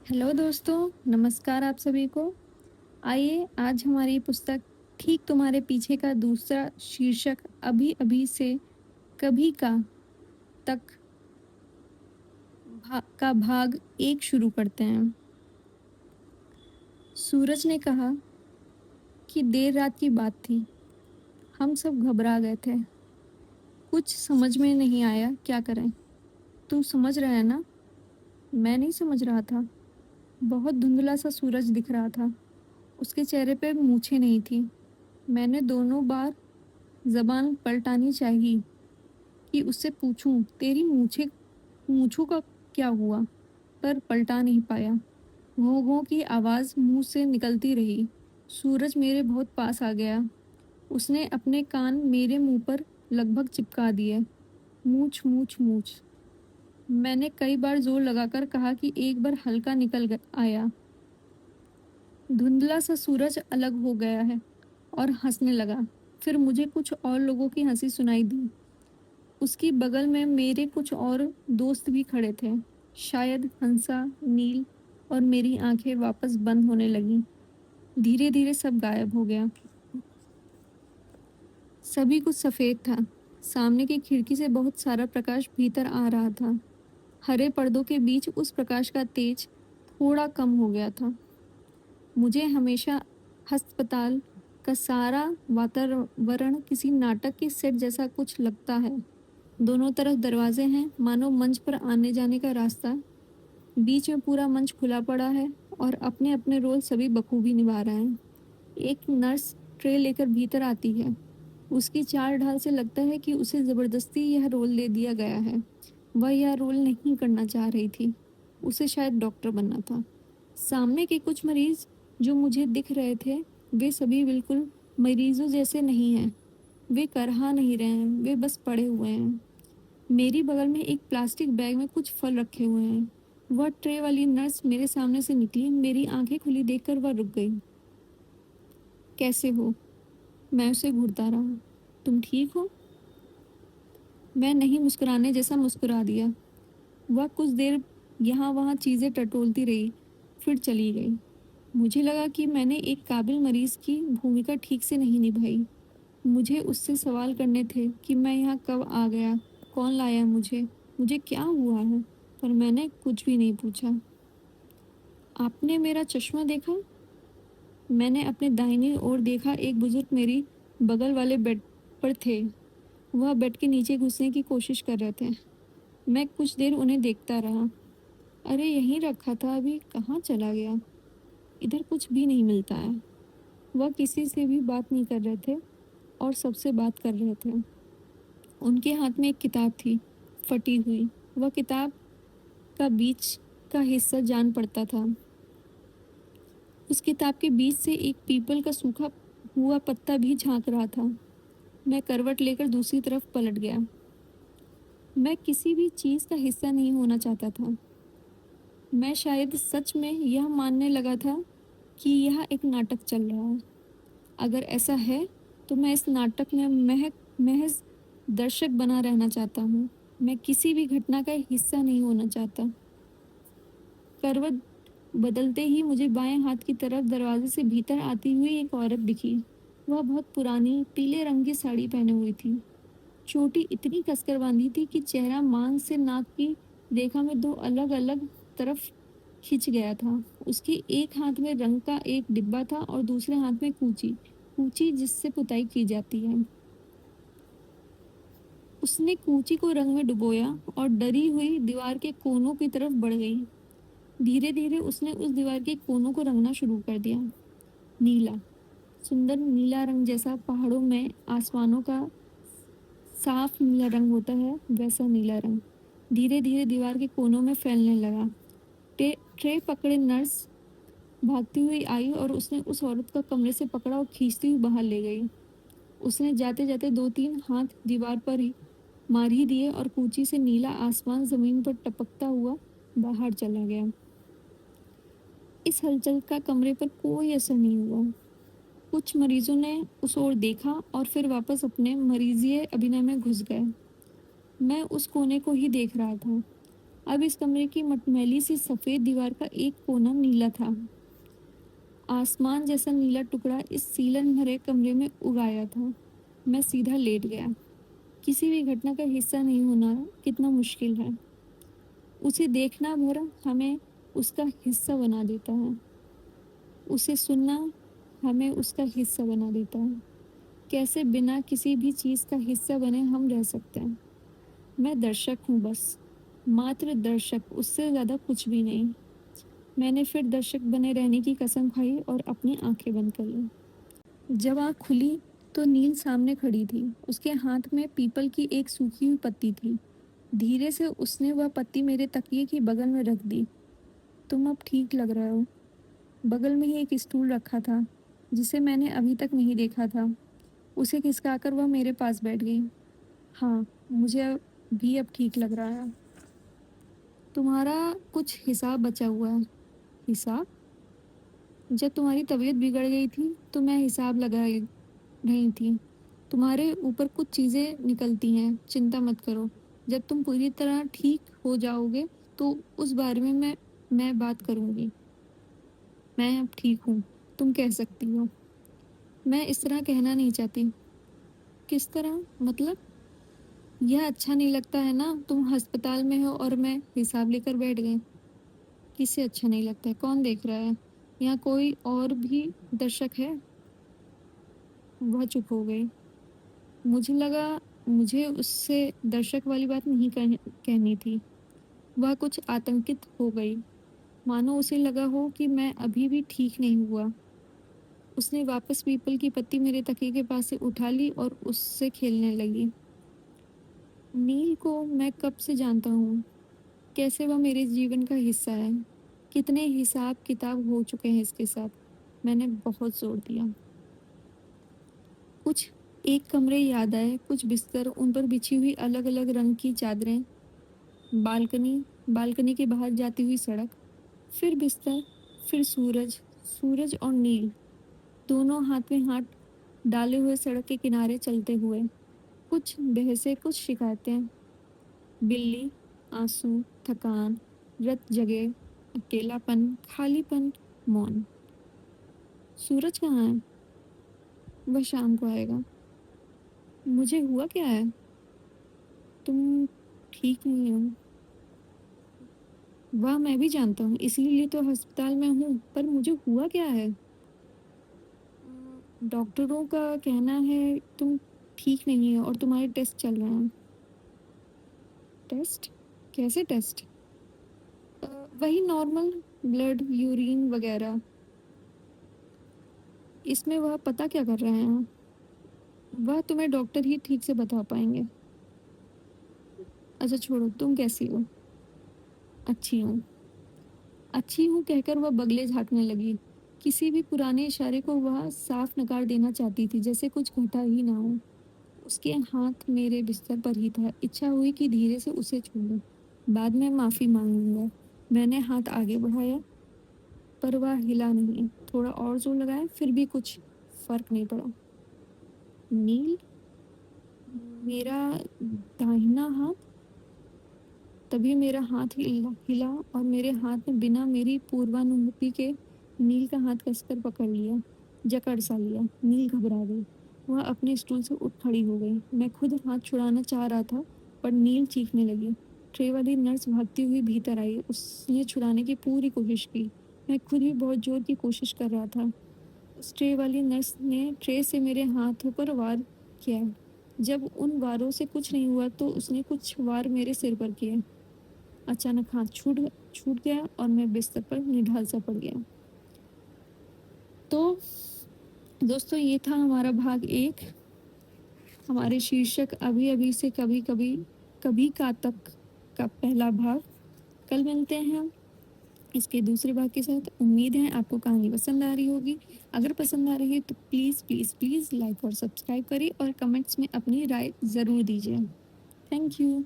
Hello दोस्तों, नमस्कार आप सभी को। आइए आज हमारी पुस्तक ठीक तुम्हारे पीछे का दूसरा शीर्षक अभी अभी से कभी का तक का भाग एक शुरू करते हैं। सूरज ने कहा कि देर रात की बात थी। हम सब घबरा गए थे। कुछ समझ में नहीं आया क्या करें। तू समझ रहा है ना? मैं नहीं समझ रहा था। बहुत धुंधला सा सूरज दिख रहा था। उसके चेहरे पे मूछें नहीं थी। मैंने दोनों बार जबान पलटानी चाहिए कि उससे पूछूं तेरी मूंछों का क्या हुआ, पर पलटा नहीं पाया। घों घों की आवाज मुंह से निकलती रही। सूरज मेरे बहुत पास आ गया। उसने अपने कान मेरे मुंह पर लगभग चिपका दिए। मूछ मूछ मूछ। मैंने कई बार जोर लगाकर कहा कि एक बार हल्का आया। धुंधला सा सूरज अलग हो गया है और हंसने लगा। फिर मुझे कुछ और लोगों की हंसी सुनाई दी। उसकी बगल में मेरे कुछ और दोस्त भी खड़े थे। शायद हंसा, नील और मेरी आंखें वापस बंद होने लगीं। धीरे धीरे सब गायब हो गया। सभी कुछ सफेद था। सामने की खिड़की से बहुत सारा प्रकाश भीतर आ रहा था। हरे पर्दों के बीच उस प्रकाश का तेज थोड़ा कम हो गया था। मुझे हमेशा अस्पताल का सारा वातावरण किसी नाटक के सेट जैसा कुछ लगता है। दोनों तरफ दरवाजे हैं, मानो मंच पर आने जाने का रास्ता। बीच में पूरा मंच खुला पड़ा है और अपने अपने रोल सभी बखूबी निभा रहे हैं। एक नर्स ट्रे लेकर भीतर आती है। उसकी चाल ढाल से लगता है कि उसे जबरदस्ती यह रोल दे दिया गया है। वह यह रोल नहीं करना चाह रही थी। उसे शायद डॉक्टर बनना था। सामने के कुछ मरीज जो मुझे दिख रहे थे, वे सभी बिल्कुल मरीजों जैसे नहीं हैं। वे करहा नहीं रहे हैं, वे बस पड़े हुए हैं। मेरी बगल में एक प्लास्टिक बैग में कुछ फल रखे हुए हैं। वह ट्रे वाली नर्स मेरे सामने से निकली। मेरी आंखें खुली देखकर वह रुक गई। कैसे हो? मैं उसे घूरता रहा। तुम ठीक हो? मैं नहीं मुस्कुराने जैसा मुस्कुरा दिया। वह कुछ देर यहाँ वहाँ चीजें टटोलती रही, फिर चली गई। मुझे लगा कि मैंने एक काबिल मरीज की भूमिका ठीक से नहीं निभाई। मुझे उससे सवाल करने थे कि मैं यहाँ कब आ गया, कौन लाया मुझे, मुझे क्या हुआ है, पर मैंने कुछ भी नहीं पूछा। आपने मेरा चश्मा देखा? मैंने अपने दाहिनी ओर देखा। एक बुजुर्ग मेरी बगल वाले बेड पर थे। वह बेड के नीचे घुसने की कोशिश कर रहे थे। मैं कुछ देर उन्हें देखता रहा। अरे यहीं रखा था, अभी कहाँ चला गया? इधर कुछ भी नहीं मिलता है। वह किसी से भी बात नहीं कर रहे थे और सबसे बात कर रहे थे। उनके हाथ में एक किताब थी, फटी हुई। वह किताब का बीच का हिस्सा जान पड़ता था। उस किताब के बीच से एक पीपल का सूखा हुआ पत्ता भी झांक रहा था। मैं करवट लेकर दूसरी तरफ पलट गया। मैं किसी भी चीज का हिस्सा नहीं होना चाहता था। मैं शायद सच में यह मानने लगा था कि यह एक नाटक चल रहा है। अगर ऐसा है तो मैं इस नाटक में महज दर्शक बना रहना चाहता हूँ। मैं किसी भी घटना का हिस्सा नहीं होना चाहता। करवट बदलते ही मुझे बाएं हाथ की तरफ दरवाजे से भीतर आती हुई एक औरत दिखी। वह बहुत पुरानी पीले रंग की साड़ी पहने हुई थी। चोटी इतनी कसकर बांधी थी कि चेहरा मांग से नाक की रेखा में दो अलग अलग तरफ खिंच गया था। उसके एक हाथ में रंग का एक डिब्बा था और दूसरे हाथ में कूची कूची जिससे पुताई की जाती है। उसने कूची को रंग में डुबोया और डरी हुई दीवार के कोनों की तरफ बढ़ गई। धीरे धीरे उसने उस दीवार के कोनों को रंगना शुरू कर दिया। नीला, सुंदर नीला रंग जैसा पहाड़ों में आसमानों का साफ नीला रंग होता है, वैसा नीला रंग धीरे धीरे दीवार के कोनों में फैलने लगा। ट्रे पकड़े नर्स भागती हुई आई और उसने उस औरत का कमरे से पकड़ा और खींचती हुई बाहर ले गई। उसने जाते जाते दो तीन हाथ दीवार पर ही मार ही दिए और कूची से नीला आसमान जमीन पर टपकता हुआ बाहर चला गया। इस हलचल का कमरे पर कोई असर नहीं हुआ। कुछ मरीजों ने उस ओर देखा और फिर वापस अपने मरीजिए अभिनय में घुस गए। मैं उस कोने को ही देख रहा था। अब इस कमरे की मटमैली सी सफ़ेद दीवार का एक कोना नीला था। आसमान जैसा नीला टुकड़ा इस सीलन भरे कमरे में उगाया था। मैं सीधा लेट गया। किसी भी घटना का हिस्सा नहीं होना कितना मुश्किल है। उसे देखना भर हमें उसका हिस्सा बना देता है। उसे सुनना हमें उसका हिस्सा बना देता है। कैसे बिना किसी भी चीज़ का हिस्सा बने हम रह सकते हैं। मैं दर्शक हूँ बस, मात्र दर्शक, उससे ज़्यादा कुछ भी नहीं। मैंने फिर दर्शक बने रहने की कसम खाई और अपनी आंखें बंद कर ली। जब आँख खुली तो नील सामने खड़ी थी। उसके हाथ में पीपल की एक सूखी हुई पत्ती थी। धीरे से उसने वह पत्ती मेरे तकिए की बगल में रख दी। तुम अब ठीक लग रहे हो। बगल में ही एक स्टूल रखा था जिसे मैंने अभी तक नहीं देखा था। उसे खिसकाकर वह मेरे पास बैठ गई। हाँ, मुझे भी अब ठीक लग रहा है। तुम्हारा कुछ हिसाब बचा हुआ है। हिसाब? जब तुम्हारी तबीयत बिगड़ गई थी तो मैं हिसाब लगा रही थी। तुम्हारे ऊपर कुछ चीज़ें निकलती हैं, चिंता मत करो। जब तुम पूरी तरह ठीक हो जाओगे तो उस बारे में मैं बात करूँगी। मैं अब ठीक हूँ, तुम कह सकती हो। मैं इस तरह कहना नहीं चाहती। किस तरह? मतलब? यह अच्छा नहीं लगता है ना, तुम अस्पताल में हो और मैं हिसाब लेकर बैठ गई। किसे अच्छा नहीं लगता है? कौन देख रहा है? यहाँ कोई और भी दर्शक है? वह चुप हो गई। मुझे लगा मुझे उससे दर्शक वाली बात नहीं कहनी थी। वह कुछ आतंकित हो गई, मानो उसे लगा हो कि मैं अभी भी ठीक नहीं हुआ। उसने वापस पीपल की पत्ती मेरे तकिए के पास से उठा ली और उससे खेलने लगी। नील को मैं कब से जानता हूँ, कैसे वह मेरे जीवन का हिस्सा है। कितने हिसाब किताब हो चुके हैं इसके साथ। मैंने बहुत जोर दिया। कुछ एक कमरे याद आए, कुछ बिस्तर, उन पर बिछी हुई अलग अलग रंग की चादरें, बालकनी, बालकनी के बाहर जाती हुई सड़क, फिर बिस्तर, फिर सूरज, सूरज और नील दोनों हाथ में हाथ डाले हुए सड़क के किनारे चलते हुए। कुछ बहसें, कुछ शिकायतें, बिल्ली, आंसू, थकान, रत जगे, अकेलापन, खालीपन, मौन। सूरज कहाँ है? वह शाम को आएगा। मुझे हुआ क्या है? तुम ठीक नहीं हो। वह मैं भी जानता हूँ, इसीलिए तो अस्पताल में हूँ, पर मुझे हुआ क्या है? डॉक्टरों का कहना है तुम ठीक नहीं हो और तुम्हारे टेस्ट चल रहे हैं। टेस्ट? कैसे टेस्ट? अ, वही नॉर्मल, ब्लड, यूरिन वगैरह। इसमें वह पता क्या कर रहे हैं? वह तुम्हें डॉक्टर ही ठीक से बता पाएंगे। अच्छा छोड़ो, तुम कैसी हो? अच्छी हूँ। अच्छी हूँ कहकर वह बगले झाँकने लगी। किसी भी पुराने इशारे को वह साफ नकार देना चाहती थी, जैसे कुछ घटा ही ना हो। उसके हाथ मेरे बिस्तर पर ही था। इच्छा हुई कि धीरे से उसे छू लूं। बाद में माफ़ी मांग लूंगा। मैंने हाथ आगे बढ़ाया, पर वह हिला नहीं। थोड़ा और जोर लगाया, फिर भी कुछ फर्क नहीं पड़ा। नील, मेरा दाहिना हाथ। तभी मेरा हाथ हिला हिला और मेरे हाथ में बिना मेरी पूर्वानुमति के नील का हाथ कसकर पकड़ लिया, जकड़ सा लिया। नील घबरा गई। वह अपने स्टूल से उठ खड़ी हो गई। मैं खुद हाथ छुड़ाना चाह रहा था, पर नील चीखने लगी। ट्रे वाली नर्स भागती हुई भीतर आई। उसने छुड़ाने की पूरी कोशिश की। मैं खुद भी बहुत जोर की कोशिश कर रहा था। उस ट्रे वाली नर्स ने ट्रे से मेरे हाथों पर वार किया। जब उन वारों से कुछ नहीं हुआ तो उसने कुछ वार मेरे सिर पर किए। अचानक हाथ छूट छूट गया और मैं बिस्तर पर निढाल सा पड़ गया। तो दोस्तों, ये था हमारा भाग एक। हमारे शीर्षक अभी अभी से कभी कभी, कभी का तक का पहला भाग। कल मिलते हैं हम इसके दूसरे भाग के साथ। उम्मीद है आपको कहानी पसंद आ रही होगी। अगर पसंद आ रही है तो प्लीज़ प्लीज़ प्लीज़ लाइक और सब्सक्राइब करिए और कमेंट्स में अपनी राय ज़रूर दीजिए। Thank you.